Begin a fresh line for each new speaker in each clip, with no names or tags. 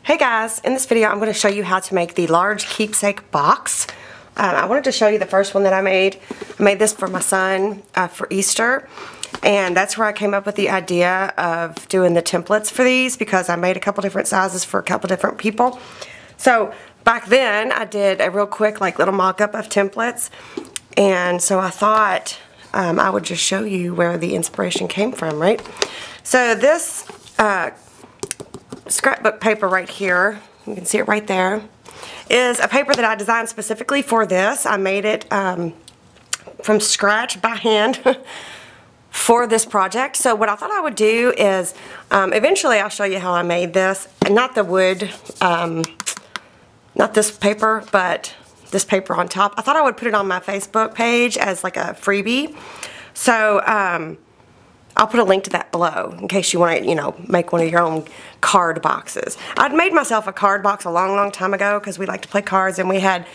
Hey guys, in this video I'm going to show you how to make the large keepsake box. I wanted to show you the first one that I made. I made this for my son for Easter, and that's where I came up with the idea of doing the templates for these, because I made a couple different sizes for a couple different people. So back then I did a real quick little mock-up of templates, and so I thought I would just show you where the inspiration came from, right? So this scrapbook paper right here, you can see it right there, is a paper that I designed specifically for this. I made it from scratch by hand for this project. So what I thought I would do is, eventually I'll show you how I made this, and not the wood, not this paper, but this paper on top. I thought I would put it on my Facebook page as like a freebie. So I'll put a link to that below in case you want to, make one of your own card boxes. I'd made myself a card box a long time ago because we like to play cards, and we had,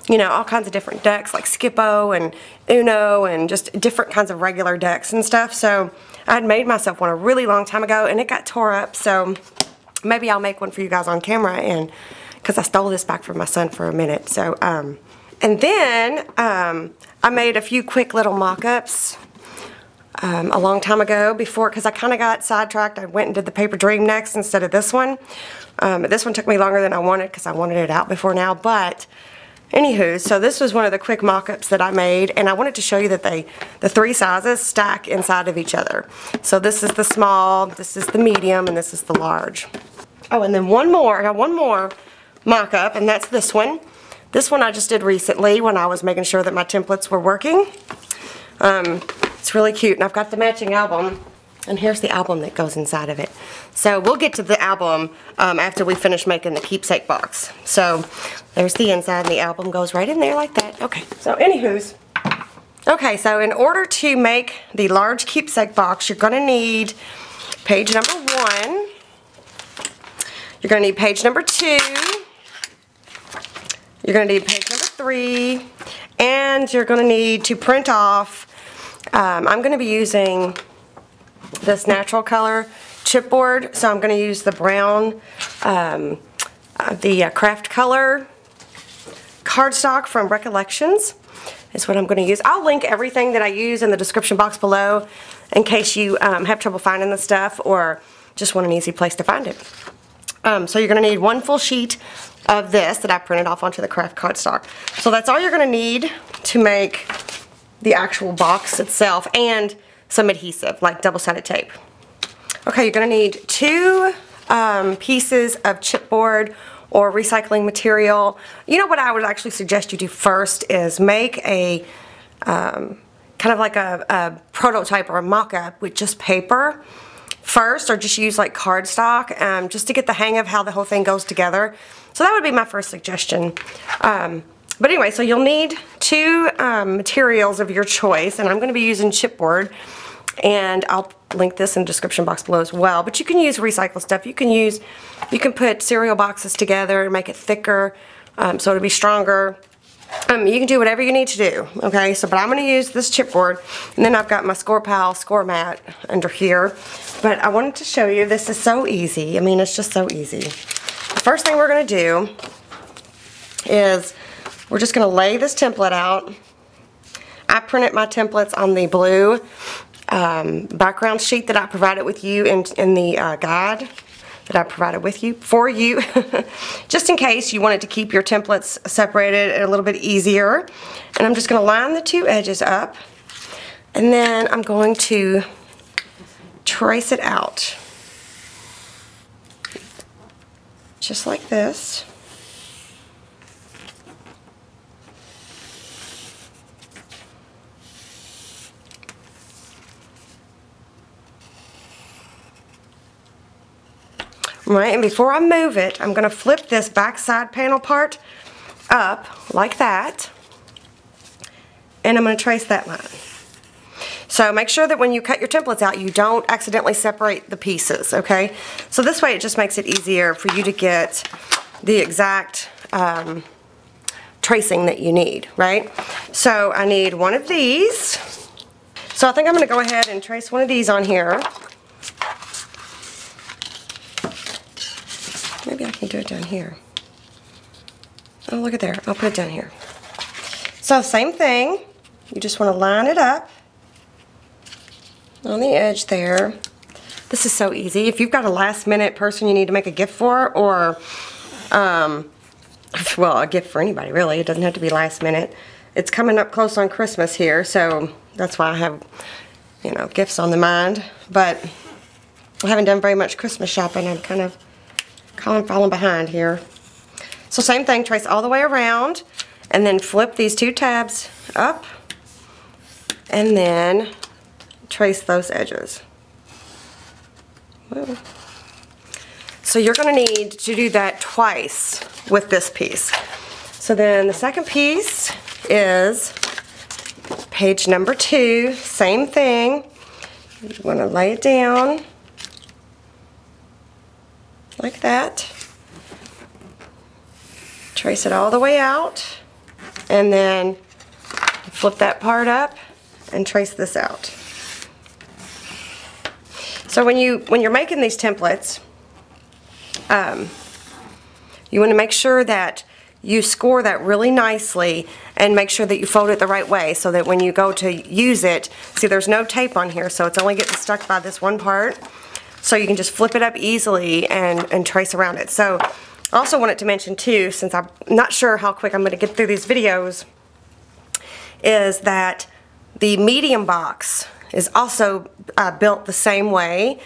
all kinds of different decks like Skippo and Uno and just different kinds of regular decks and stuff. So I had made myself one a really long time ago, and it got tore up. So maybe I'll make one for you guys on camera, and because I stole this back from my son for a minute. So and then I made a few quick little mock-ups a long time ago before, because I kind of got sidetracked. I went and did the paper dream next instead of this one. This one took me longer than I wanted because I wanted it out before now, but anywho, so this was one of the quick mock-ups that I made, and I wanted to show you that the three sizes stack inside of each other. So this is the small, this is the medium, and this is the large. Oh, and then one more, I got one more mock-up, and that's this one. This one I just did recently when I was making sure that my templates were working. It's really cute, and I've got the matching album, and here's the album that goes inside of it. So we'll get to the album after we finish making the keepsake box. So there's the inside, and the album goes right in there like that. Okay, so anywho's. Okay, so in order to make the large keepsake box, you're going to need page number 1. You're going to need page number 2. You're going to need page number 3. And you're going to need to print off, I'm going to be using this natural color chipboard, so I'm going to use the brown, the craft color cardstock from Recollections is what I'm going to use. I'll link everything that I use in the description box below in case you have trouble finding the stuff or just want an easy place to find it. So you're going to need one full sheet of this that I printed off onto the craft cardstock. So that's all you're going to need to make the actual box itself, and some adhesive like double-sided tape. Okay, you're going to need 2 pieces of chipboard or recycling material. What I would actually suggest you do first is make a kind of like a prototype or a mock-up with just paper first, or just use like cardstock just to get the hang of how the whole thing goes together. So that would be my first suggestion. But anyway, so you'll need 2 materials of your choice, and I'm going to be using chipboard, and I'll link this in the description box below as well. But you can use recycled stuff. You can put cereal boxes together and make it thicker, so it'll be stronger. You can do whatever you need to do, okay? So, but I'm going to use this chipboard, and then I've got my Score Pal score mat under here. But I wanted to show you, this is so easy. I mean, it's just so easy. The first thing we're going to do is we're just going to lay this template out. I printed my templates on the blue background sheet that I provided with you in the guide that I provided with you, for you, just in case you wanted to keep your templates separated a little bit easier. And I'm just going to line the 2 edges up, and then I'm going to trace it out just like this. Right, and before I move it, I'm going to flip this back side panel part up like that, and I'm going to trace that line. So make sure that when you cut your templates out, you don't accidentally separate the pieces, okay? So this way it just makes it easier for you to get the exact tracing that you need, right? So I need one of these. So I think I'm going to go ahead and trace one of these on here. Maybe I can do it down here. Oh, look at there. I'll put it down here. So same thing. You just want to line it up on the edge there. This is so easy. If you've got a last minute person you need to make a gift for, or well, a gift for anybody really, it doesn't have to be last minute. It's coming up close on Christmas here, so that's why I have, you know, gifts on the mind. But I haven't done very much Christmas shopping. I'm kind of falling behind here. So same thing, trace all the way around, and then flip these two tabs up, and then trace those edges. Whoa. So you're going to need to do that twice with this piece. So then the second piece is page number 2, same thing. You want to lay it down like that. Trace it all the way out, and then flip that part up and trace this out. So when you're making these templates, you want to make sure that you score that really nicely and make sure that you fold it the right way so that when you go to use it, see there's no tape on here, so it's only getting stuck by this one part. So you can just flip it up easily and trace around it. So I also wanted to mention too, since I'm not sure how quick I'm going to get through these videos, is that the medium box is also built the same way.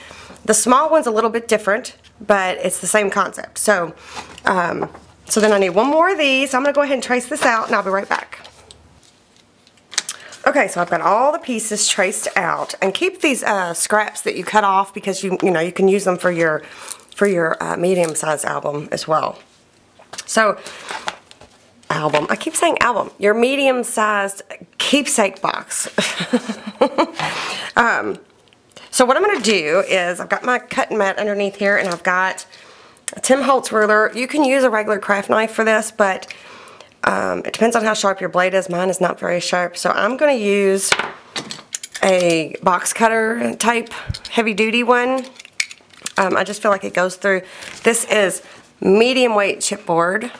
The small one's a little bit different, but it's the same concept. So, so then I need one more of these. So I'm going to go ahead and trace this out, and I'll be right back. Okay, so I've got all the pieces traced out, and keep these scraps that you cut off because you know you can use them for your medium-sized album as well. So, album. I keep saying album. Your medium-sized keepsake box. So what I'm going to do is I've got my cutting mat underneath here, and I've got a Tim Holtz ruler. You can use a regular craft knife for this, but it depends on how sharp your blade is. Mine is not very sharp, so I'm going to use a box cutter type heavy-duty one. I just feel like it goes through. This is medium weight chipboard.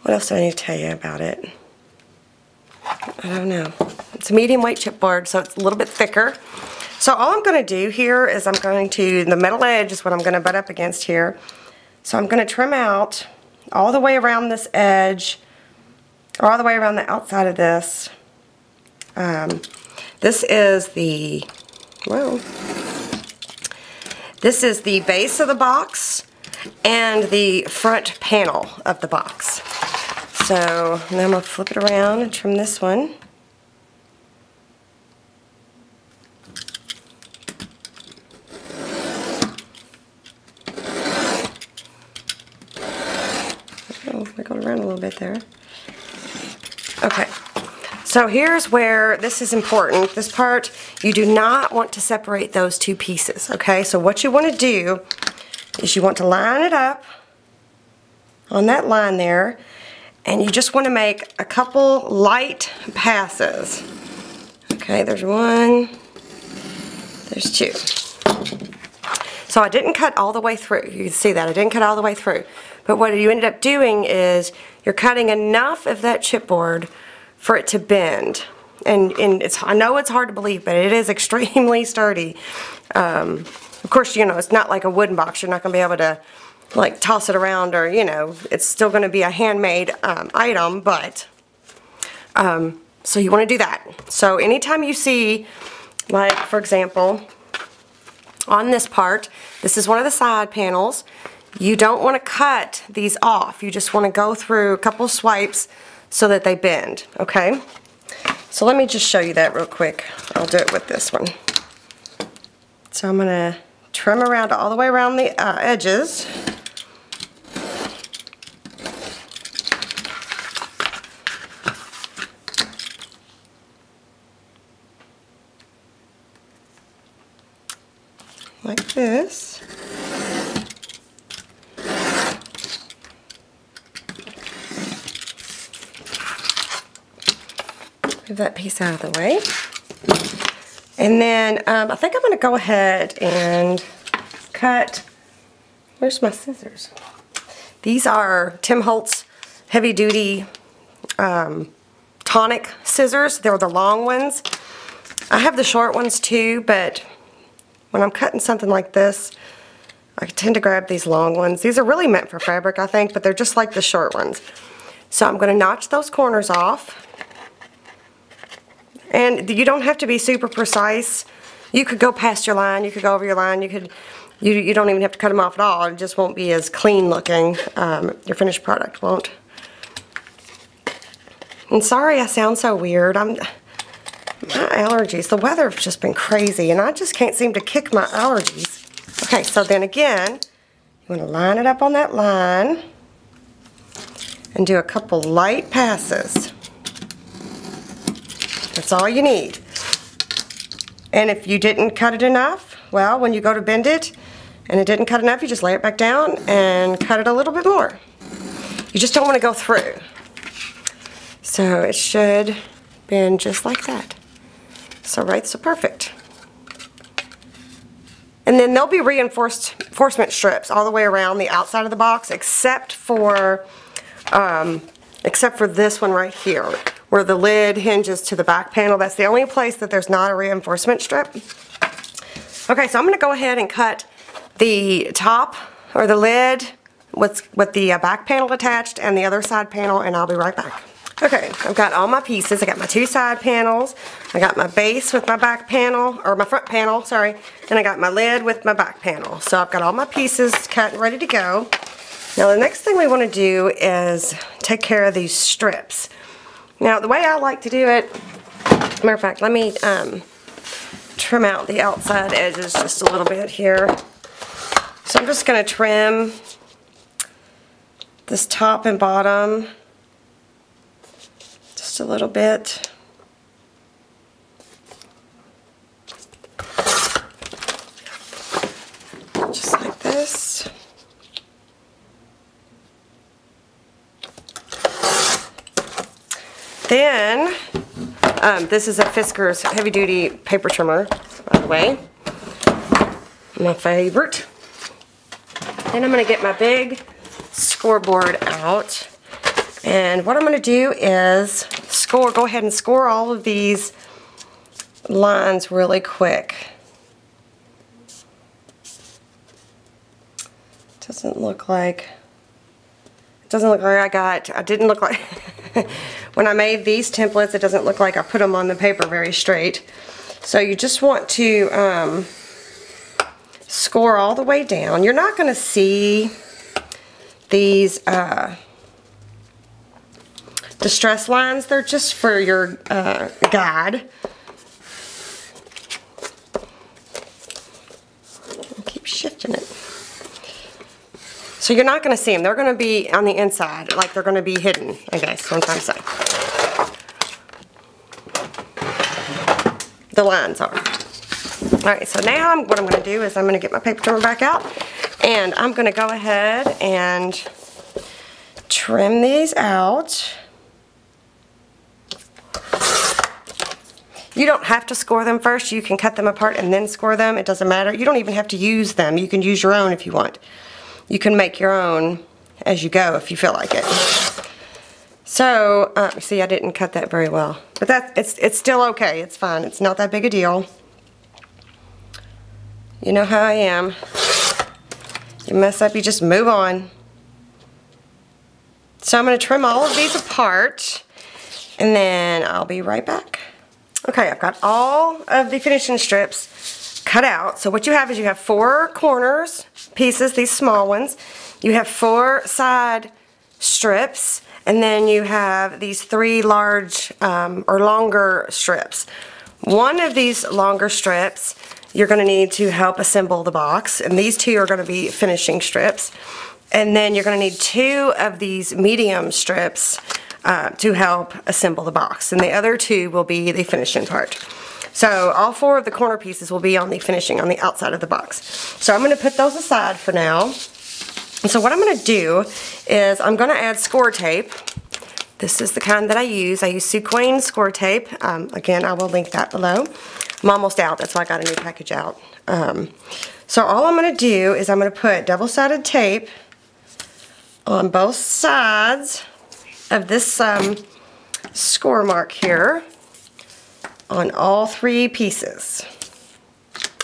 What else do I need to tell you about it? I don't know. It's a medium weight chipboard, so it's a little bit thicker. So all I'm going to do here is I'm going to, the metal edge is what I'm going to butt up against here. So I'm going to trim out all the way around this edge, or all the way around the outside of this. This is the, well, this is the base of the box and the front panel of the box. So now I'm going to flip it around and trim this one. Oh, I got around a little bit there. Okay. So here's where this is important. This part, you do not want to separate those two pieces, okay? So what you want to do is you want to line it up on that line there, and you just want to make a couple light passes. Okay, there's one, there's two. So I didn't cut all the way through. You can see that. I didn't cut all the way through. But what you ended up doing is you're cutting enough of that chipboard for it to bend. And it's, I know it's hard to believe, but it is extremely sturdy. Of course, you know, it's not like a wooden box. You're not going to be able to, like, toss it around, or, you know, it's still going to be a handmade item, but, so you want to do that. So anytime you see, like, for example, on this part, this is one of the side panels. You don't want to cut these off. You just want to go through a couple swipes so that they bend, okay? So let me just show you that real quick. I'll do it with this one. So I'm going to trim around all the way around the edges. Like this. Move that piece out of the way. And then I think I'm going to go ahead and cut Where's my scissors? These are Tim Holtz heavy duty tonic scissors. They're the long ones. I have the short ones too, but when I'm cutting something like this, I tend to grab these long ones. These are really meant for fabric, I think, but they're just like the short ones. So I'm going to notch those corners off. And you don't have to be super precise. You could go past your line, you could go over your line, you don't even have to cut them off at all. It just won't be as clean looking. Your finished product won't. And sorry I sound so weird. My allergies, the weather has just been crazy and I just can't seem to kick my allergies. Okay, so then again, you want to line it up on that line and do a couple light passes. That's all you need. And if you didn't cut it enough, well, when you go to bend it and it didn't cut enough, you just lay it back down and cut it a little bit more. You just don't want to go through. So it should bend just like that. So perfect. And then there'll be reinforcement strips all the way around the outside of the box, except for this one right here, where the lid hinges to the back panel. That's the only place that there's not a reinforcement strip. Okay, so I'm going to go ahead and cut the top or the lid with the back panel attached and the other side panel, and I'll be right back. Okay, I've got all my pieces. I got my two side panels, I got my base with my back panel, or my front panel, sorry, and I got my lid with my back panel. So I've got all my pieces cut and ready to go. Now the next thing we want to do is take care of these strips. Now the way I like to do it, matter of fact, let me trim out the outside edges just a little bit here. So I'm just going to trim this top and bottom just a little bit. Just like this. Then, this is a Fisker's heavy duty paper trimmer, by the way. My favorite. Then I'm going to get my big scoreboard out. And what I'm going to do is go ahead and score all of these lines really quick. Doesn't look like I didn't look like, when I made these templates, it doesn't look like I put them on the paper very straight. So you just want to score all the way down. You're not going to see these distress lines. They're just for your guide. I'll keep shifting it. So you're not going to see them. They're going to be on the inside, like they're going to be hidden, I guess, what I'm trying to say. The lines are. Alright, so now what I'm going to do is I'm going to get my paper trimmer back out, and I'm going to go ahead and trim these out. You don't have to score them first. You can cut them apart and then score them. It doesn't matter. You don't even have to use them. You can use your own if you want. You can make your own as you go if you feel like it. So, see, I didn't cut that very well. But it's still okay. It's fine. It's not that big a deal. You know how I am. You mess up, you just move on. So I'm going to trim all of these apart, and then I'll be right back. Okay, I've got all of the finishing strips cut out. So what you have is you have 4 corners pieces, these small ones. You have 4 side strips, and then you have these 3 large or longer strips. One of these longer strips you're going to need to help assemble the box, and these 2 are going to be finishing strips. And then you're going to need 2 of these medium strips to help assemble the box, and the other 2 will be the finishing part. So all 4 of the corner pieces will be on the finishing, on the outside of the box. So I'm going to put those aside for now. And so what I'm going to do is I'm going to add score tape. This is the kind that I use. I use Suquane score tape. Again, I will link that below. I'm almost out. That's why I got a new package out. So all I'm going to do is I'm going to put double-sided tape on both sides of this score mark here on all 3 pieces.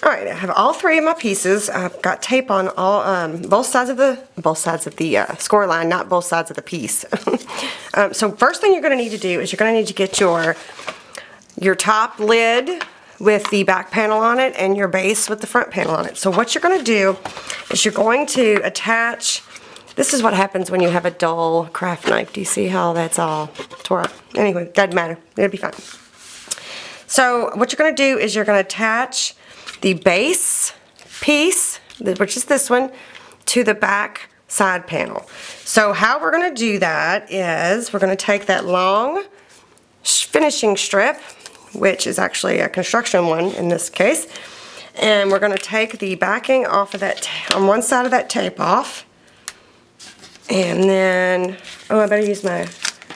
Alright, I have all 3 of my pieces. I've got tape on all both sides of the score line, not both sides of the piece. So first thing you're going to need to do is you're going to need to get your top lid with the back panel on it and your base with the front panel on it. So what you're going to do is you're going to attach, this is what happens when you have a dull craft knife. Do you see how that's all tore up? Anyway, doesn't matter. It'll be fine. So what you're going to do is you're going to attach the base piece, which is this one, to the back side panel. So how we're going to do that is we're going to take that long finishing strip, which is actually a construction one in this case, and we're going to take the backing off of that, on one side of that tape off, and then, oh, I better use my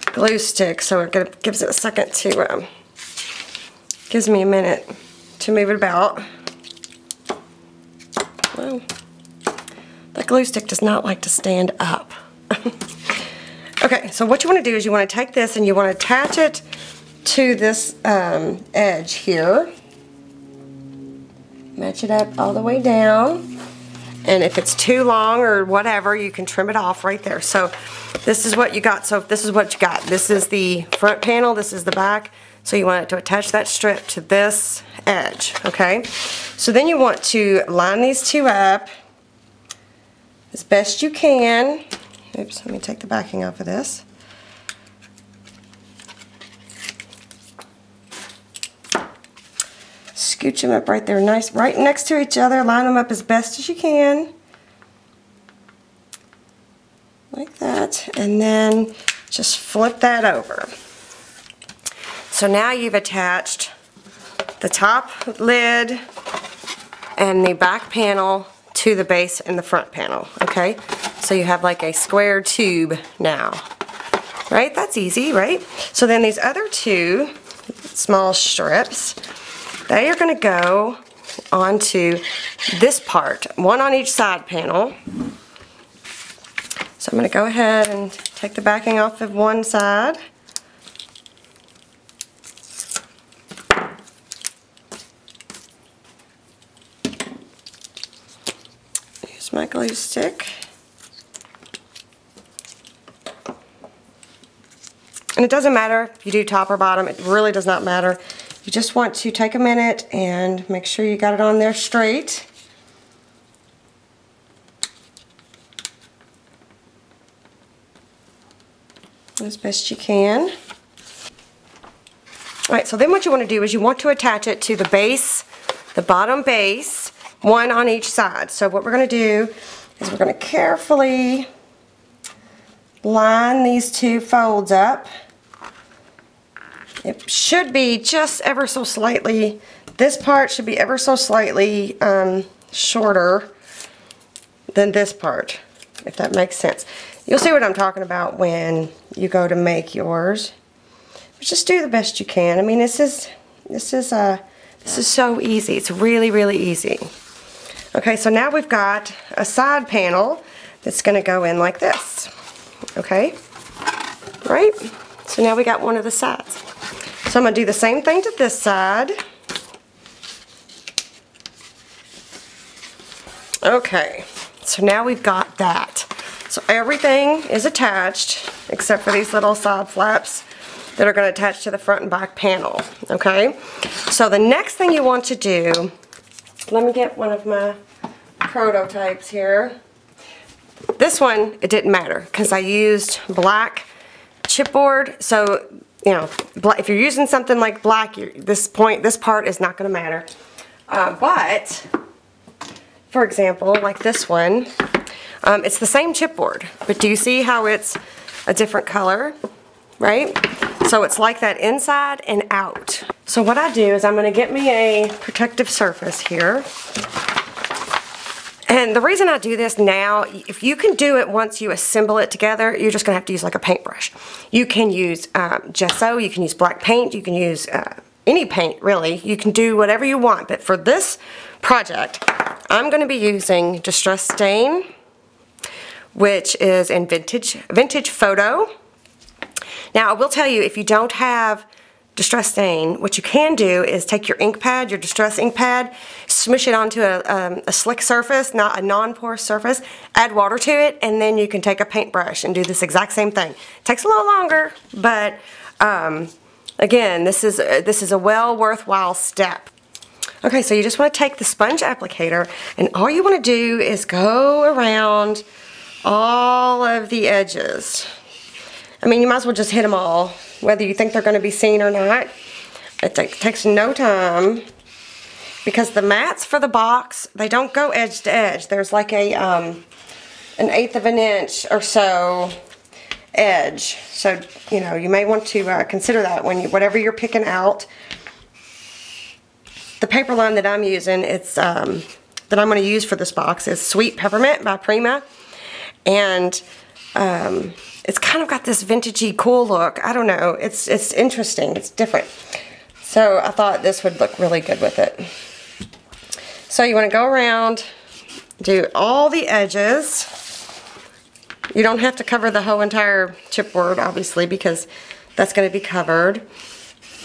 glue stick so it gives it a second to, gives me a minute to move it about. Well, that glue stick does not like to stand up. Okay, so what you want to do is you want to take this and you want to attach it to this edge here. Match it up all the way down. And if it's too long or whatever, you can trim it off right there. So this is what you got. So this is what you got. This is the front panel, this is the back. So you want it to attach that strip to this edge, okay? So then you want to line these 2 up as best you can. Oops, let me take the backing off of this. Scooch them up right there, nice, right next to each other. Line them up as best as you can. Like that. And then just flip that over. So now you've attached the top lid and the back panel to the base and the front panel, okay? So you have like a square tube now, right? That's easy, right? So then these other 2 small strips, they are going to go onto this part, one on each side panel. So I'm going to go ahead and take the backing off of one side. Use my glue stick. And it doesn't matter if you do top or bottom, it really does not matter. You just want to take a minute and make sure you got it on there straight. As best you can. Alright, so then what you want to do is you want to attach it to the base, the bottom base, one on each side. So what we're going to do is we're going to carefully line these 2 folds up. It should be just ever so slightly, this part should be ever so slightly shorter than this part, if that makes sense. You'll see what I'm talking about when you go to make yours. But just do the best you can. I mean, this is so easy. It's really, really easy. Okay, so now we've got a side panel that's going to go in like this. Okay, right? So now we got one of the sides. So I'm going to do the same thing to this side. Okay, so now we've got that. So everything is attached except for these little side flaps that are going to attach to the front and back panel. Okay, so the next thing you want to do, let me get one of my prototypes here. This one, it didn't matter because I used black chipboard. So, you know, if you're using something like black, this part is not going to matter. But, for example, like this one, it's the same chipboard, but do you see how it's a different color, right? So it's like that inside and out. So what I do is I'm going to get me a protective surface here. And the reason I do this now, if you can do it once you assemble it together, you're just going to have to use like a paintbrush. You can use gesso, you can use black paint, you can use any paint really. You can do whatever you want, but for this project, I'm going to be using Distress Stain, which is in Vintage Photo. Now, I will tell you, if you don't have Distress Stain, what you can do is take your ink pad, your Distress ink pad, smush it onto a slick surface, not a non-porous surface, add water to it, and then you can take a paintbrush and do this exact same thing. It takes a little longer, but again, this is a well worthwhile step. Okay, so you just want to take the sponge applicator, and all you want to do is go around all of the edges. I mean, you might as well just hit them all, whether you think they're going to be seen or not. It takes no time, because the mats for the box, they don't go edge to edge. There's like a an 1/8 of an inch or so edge. So, you know, you may want to consider that when whatever you're picking out. The paper line that I'm using, it's that I'm going to use for this box is Sweet Peppermint by Prima, and it's kind of got this vintagey cool look. I don't know. It's interesting. It's different. So I thought this would look really good with it. So you want to go around, do all the edges. You don't have to cover the whole entire chipboard, obviously, because that's going to be covered.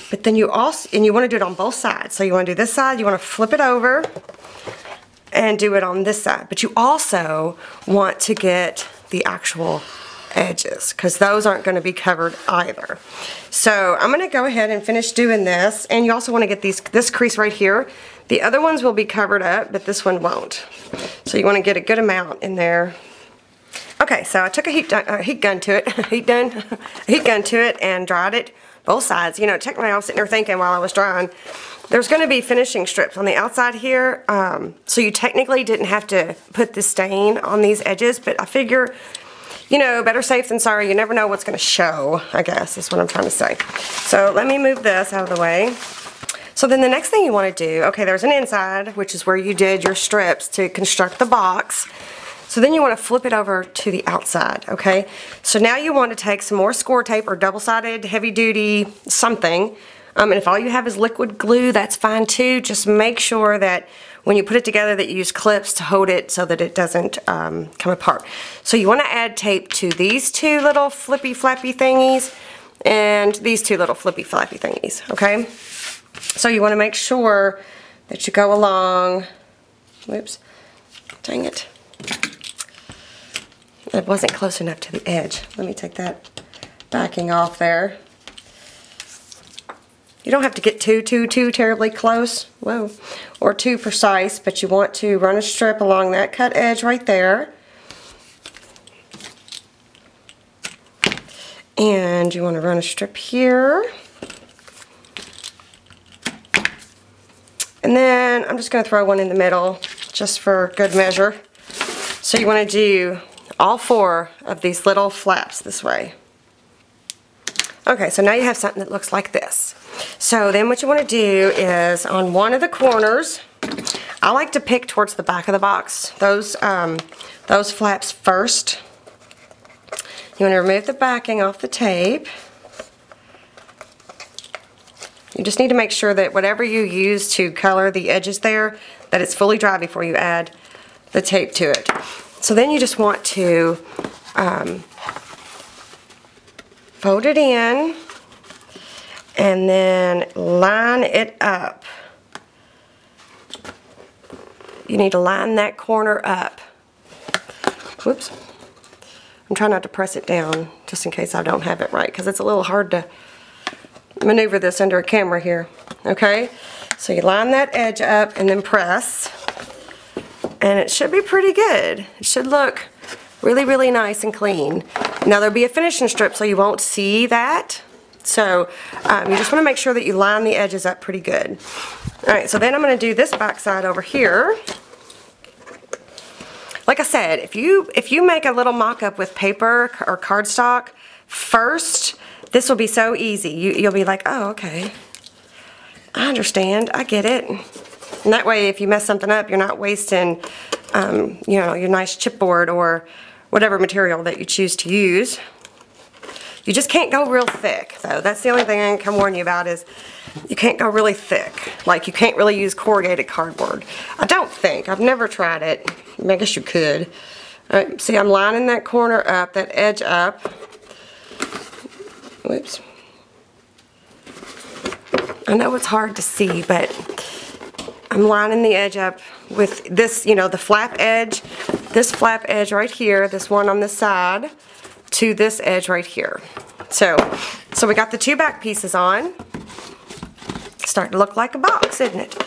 But then you want to do it on both sides. So you want to do this side, you want to flip it over and do it on this side. But you also want to get the actual edges, because those aren't going to be covered either. So I'm going to go ahead and finish doing this, and you also want to get this crease right here. The other ones will be covered up, but this one won't. So you want to get a good amount in there. Okay, so I took a heat gun to it and dried it both sides. You know, technically I was sitting there thinking while I was drying, there's going to be finishing strips on the outside here, so you technically didn't have to put the stain on these edges, but I figure, you know, better safe than sorry. You never know what's going to show, I guess, is what I'm trying to say. So let me move this out of the way. So then the next thing you want to do, okay, there's an inside, which is where you did your strips to construct the box. So then you want to flip it over to the outside, okay? So now you want to take some more score tape or double-sided, heavy-duty something. And if all you have is liquid glue, that's fine too. Just make sure that when you put it together that you use clips to hold it so that it doesn't come apart. So you want to add tape to these two little flippy-flappy thingies and these two little flippy-flappy thingies, okay? So you want to make sure that you go along. Whoops. Dang it. It wasn't close enough to the edge. Let me take that backing off there. You don't have to get too terribly close, whoa, or too precise, but you want to run a strip along that cut edge right there. And you want to run a strip here. And then I'm just going to throw one in the middle just for good measure. So you want to do all 4 of these little flaps this way. Okay, so now you have something that looks like this. So then what you want to do is on one of the corners, I like to pick towards the back of the box, those flaps first. You want to remove the backing off the tape. You just need to make sure that whatever you use to color the edges there, that it's fully dry before you add the tape to it. So then you just want to fold it in and then line it up. You need to line that corner up. Whoops. I'm trying not to press it down just in case I don't have it right, because it's a little hard to maneuver this under a camera here. Okay? So you line that edge up and then press. And it should be pretty good. It should look really, really nice and clean. Now there'll be a finishing strip so you won't see that. So you just want to make sure that you line the edges up pretty good. Alright, so then I'm going to do this back side over here. Like I said, if you make a little mock-up with paper or cardstock first, this will be so easy. You'll be like, oh, okay. I understand. I get it. And that way, if you mess something up, you're not wasting, you know, your nice chipboard or whatever material that you choose to use. You just can't go real thick, though. That's the only thing I can warn you about is You can't go really thick. Like, you can't really use corrugated cardboard. I don't think. I've never tried it. I guess you could. Alright, see, I'm lining that corner up, that edge up. Whoops. I know it's hard to see, but I'm lining the edge up with this, you know, the flap edge, this flap edge right here, this one on the side, to this edge right here. So we got the two back pieces on. Starting to look like a box, isn't it?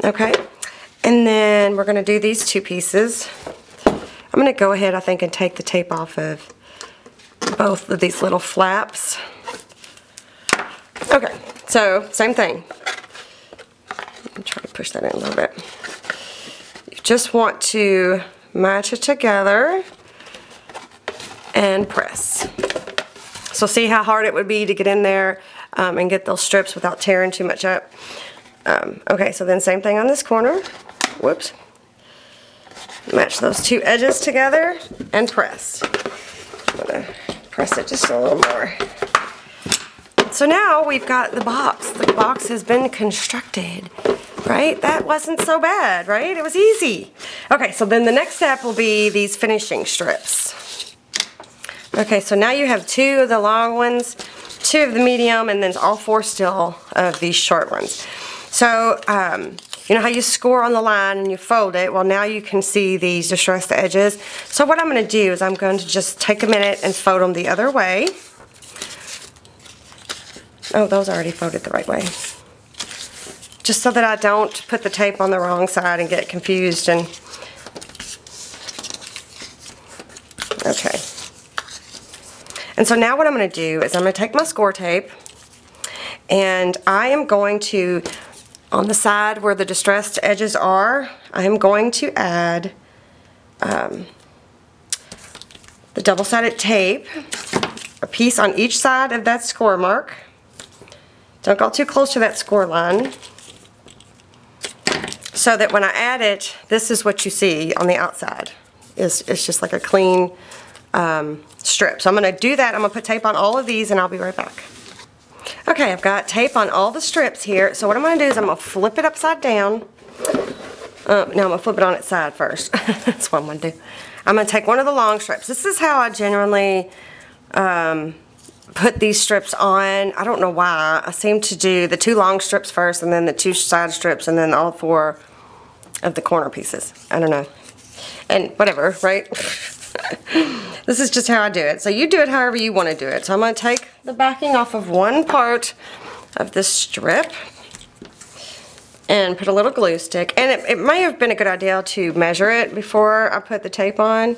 Okay, and then we're going to do these two pieces. I'm going to go ahead, I think, and take the tape off of both of these little flaps. Okay, so same thing. Let me try to push that in a little bit. You just want to match it together and press. So see how hard it would be to get in there and get those strips without tearing too much up. Okay, so then same thing on this corner. Whoops. Match those two edges together and press. I'm gonna press it just a little more. So now we've got the box. The box has been constructed, right? That wasn't so bad, right? It was easy. Okay, so then the next step will be these finishing strips. Okay, so now you have two of the long ones, two of the medium, and then all four still of these short ones. So, you know how you score on the line and you fold it? Well, now you can see these distressed edges. So what I'm going to do is I'm going to just take a minute and fold them the other way. Oh, those are already folded the right way. Just so that I don't put the tape on the wrong side and get confused. And okay. And so now what I'm going to do is I'm going to take my score tape and I am going to, on the side where the distressed edges are, I am going to add the double-sided tape, a piece on each side of that score mark. Don't go too close to that score line, so that when I add it, this is what you see on the outside. It's just like a clean strip. So I'm going to do that. I'm going to put tape on all of these and I'll be right back. Okay, I've got tape on all the strips here. So what I'm going to do is I'm going to flip it upside down. Now I'm going to flip it on its side first. That's what I'm going to do. I'm going to take one of the long strips. This is how I generally put these strips on. I don't know why. I seem to do the two long strips first and then the two side strips and then all four of the corner pieces. I don't know. And whatever, right? This is just how I do it. So you do it however you want to do it. So I'm going to take the backing off of one part of this strip and put a little glue stick. And it may have been a good idea to measure it before I put the tape on,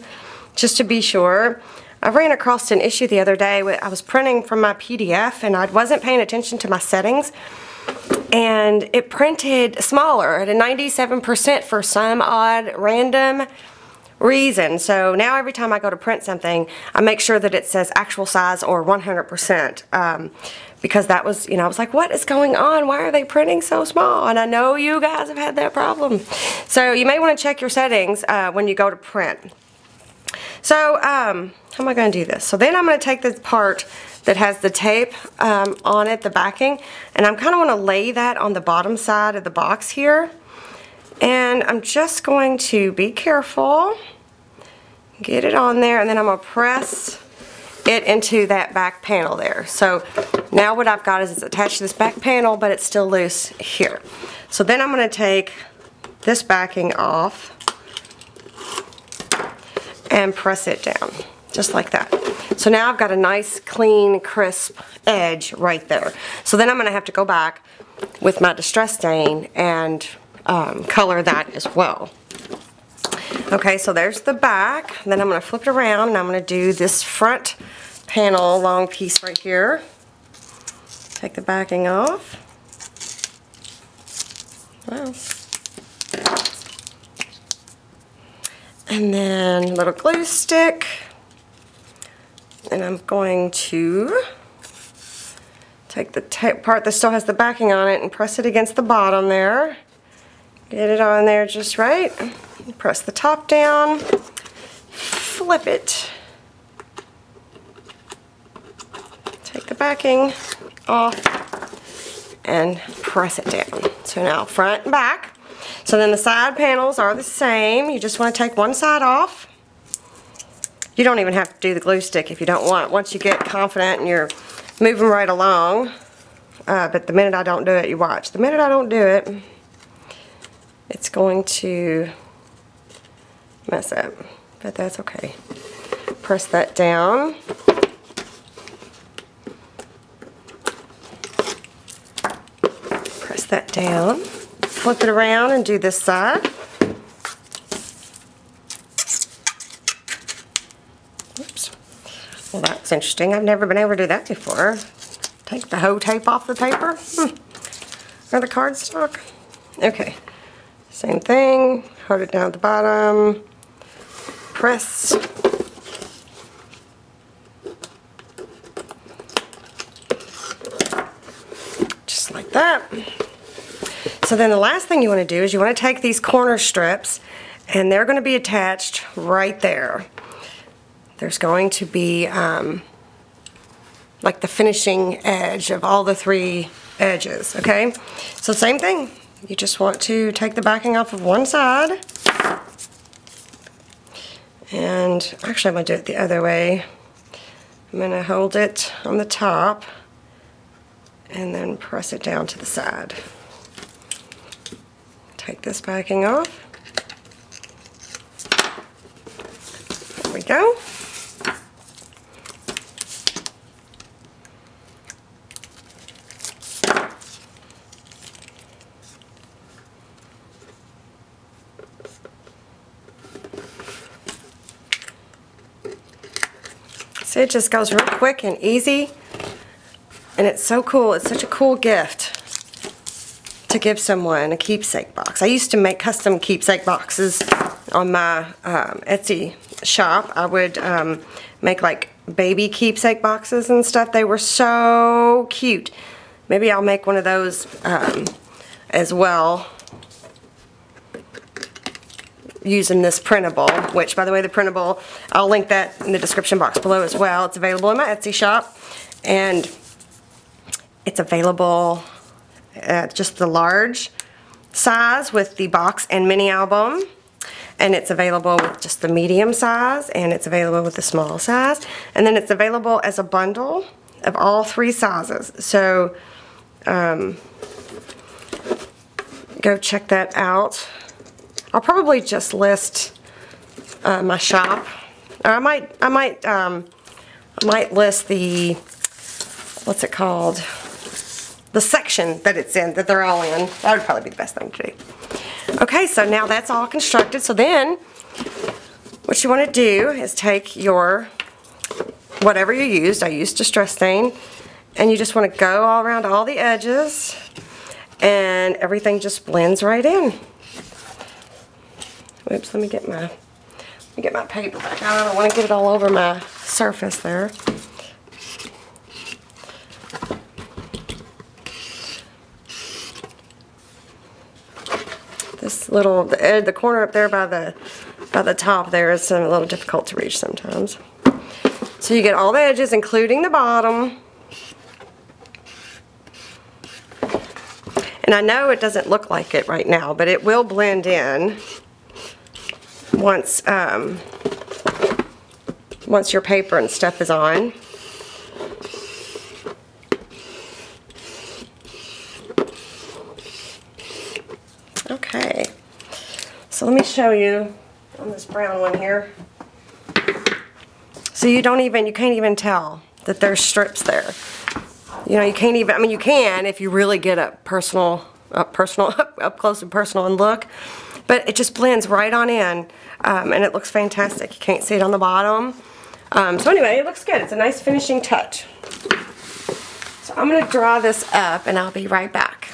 just to be sure. I ran across an issue the other day. I was printing from my PDF and I wasn't paying attention to my settings. And it printed smaller at a 97% for some odd random reason. So now every time I go to print something, I make sure that it says actual size or 100%. Because that was, you know, I was like, what is going on? Why are they printing so small? And I know you guys have had that problem. So you may want to check your settings when you go to print. So how am I going to do this? So then I'm going to take the part that has the tape on it, the backing, and I'm kind of want to lay that on the bottom side of the box here. And I'm just going to be careful, get it on there, and then I'm going to press it into that back panel there. So now what I've got is it's attached to this back panel, but it's still loose here. So then I'm going to take this backing off and press it down, just like that. So now I've got a nice, clean, crisp edge right there. So then I'm going to have to go back with my distress stain and color that as well. Okay, so there's the back. Then I'm going to flip it around and I'm going to do this front panel long piece right here. Take the backing off. Wow. And then a little glue stick. And I'm going to take the part that still has the backing on it and press it against the bottom there. Get it on there just right. Press the top down. Flip it. Take the backing off and press it down. So now front and back. So then the side panels are the same. You just want to take one side off. You don't even have to do the glue stick if you don't want. Once you get confident and you're moving right along, but the minute I don't do it, you watch. The minute I don't do it, it's going to mess up, but that's okay. Press that down. Press that down. Flip it around and do this side. Oops. Well, that's interesting. I've never been able to do that before. Take the whole tape off the paper. Or the cardstock. Okay. Same thing. Hold it down at the bottom. Press. Just like that. So then the last thing you want to do is you want to take these corner strips, and they're going to be attached right there. There's going to be like the finishing edge of all the 3 edges, okay? So same thing. You just want to take the backing off of one side. And actually I'm going to do it the other way. I'm going to hold it on the top and then press it down to the side. Take this backing off. There we go. See, it just goes real quick and easy, and it's so cool. It's such a cool gift to give someone, a keepsake box. I used to make custom keepsake boxes on my Etsy shop. I would make like baby keepsake boxes and stuff. They were so cute. Maybe I'll make one of those as well, using this printable, which, by the way, the printable, I'll link that in the description box below as well. It's available in my Etsy shop, and it's available just the large size with the box and mini album, and it's available with just the medium size, and it's available with the small size, and then it's available as a bundle of all 3 sizes. So go check that out. I'll probably just list my shop. I might list the, what's it called? The section that it's in, that they're all in. That would probably be the best thing to do. Okay, so now that's all constructed. So then, what you want to do is take your, whatever you used, I used Distress Stain, and you just want to go all around all the edges, and everything just blends right in. Oops, let me get my paper back. I don't want to get it all over my surface there. This little, the corner up there by the top there is a little difficult to reach sometimes. So you get all the edges, including the bottom. And I know it doesn't look like it right now, but it will blend in once once your paper and stuff is on. Okay, so let me show you on this brown one here. So you can't even tell that there's strips there. You know, you can't even, I mean, you can if you really get up close and personal and look, but it just blends right on in, and it looks fantastic. You can't see it on the bottom. So anyway, it looks good. It's a nice finishing touch. So I'm going to draw this up, and I'll be right back.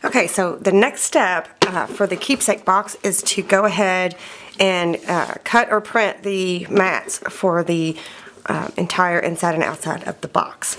Okay, so the next step for the keepsake box is to go ahead and cut or print the mats for the entire inside and outside of the box.